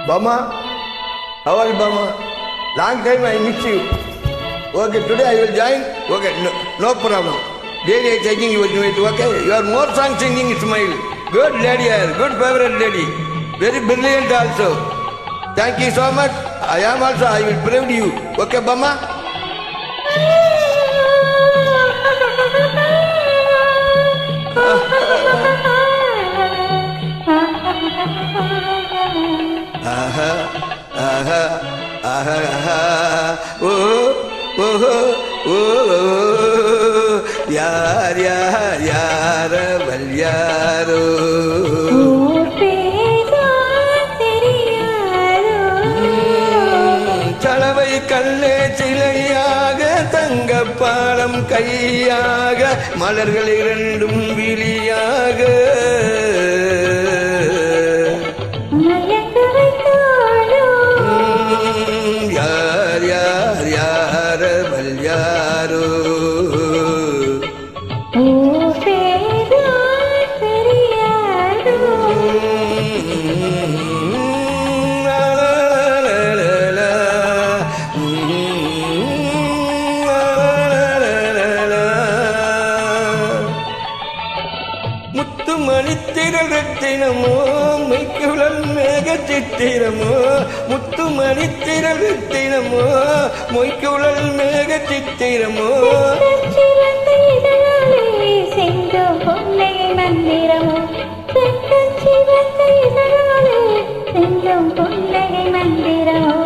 Bama, how are you, Bama? Long time I miss you. Okay, today I will join. Okay, no problem. Daily I taking you with me. Okay, you are more song singing, Ismail. Good lady here, good favorite lady. Very brilliant also. Thank you so much. I am also, I will praise you. Okay, Bama? Aha, aha, aha, aha, oh, oh, oh, oh, yaar, yaar, yaar, bal yaaro. சலவை கல்லே சிலையாக தங்க பாலம் கையாக மலர்கள் இரண்டும் விழியாக யார் யார் யார வல் யாரோ முத்துமணித்திரள் ரத்தினமோ மைக்குழல் மேக சித்திரமோ முத்துமணித்திரள் ரத்தினமோ மொய்க்குழல் மேக சித்திரமோ செங்கும் பொன்னை மந்திரமோ செங்கும் பொன்னை மந்திரமோ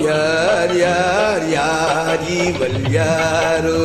யார் யார் யார் இவள் யாரோ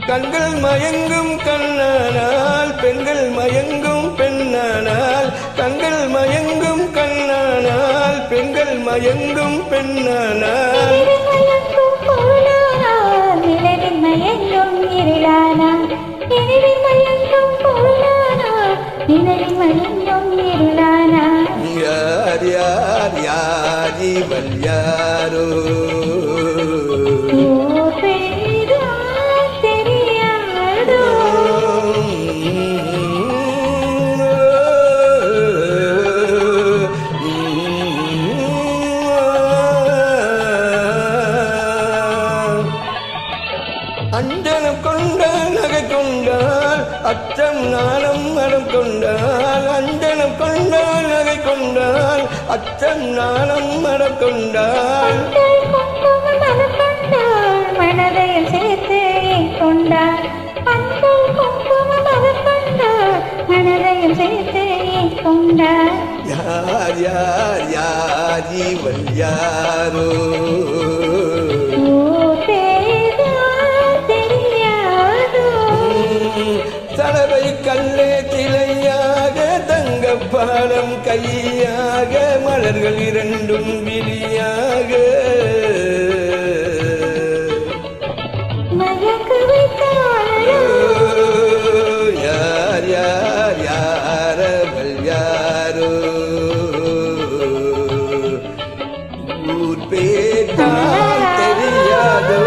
கண்கள் மயங்கும் கண்ணானால் பெண்கள் மயங்கும் பெண்ணானால் கண்கள் மயங்கும் கண்ணானால் பெண்கள் மயங்கும் பெண்ணானால் நிலவில் மயங்கும் இருளானால் நிலவில் மயங்கும் பொருளானால் நிலவில் மயங்கும் இருளானால் யார் யார் யார் இவள் யாரோ அஞ்சனம் கொண்டால் நகை கொண்டால் அச்சம் நாணம் மனம் கொண்டால் அஞ்சனம் கொண்டால் நகை கொண்டால் அச்சம் நாணம் மனம் கொண்டால் மனதையும் சேர்த்து கொண்டால் மனதையும் சேர்த்து கொண்டால் யார் யார் யார் இவள் யாரோ சலவை கல்லே சிலையாக தங்க பாலம் கையாக மலர்கள் இரண்டும் விழியாக யார் யார் யாரவள் யாரோ ஊர் பேட்டால் தெரியாதோ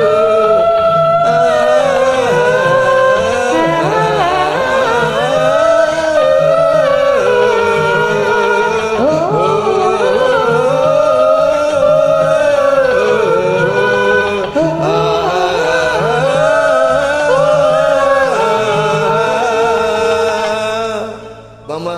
Bama,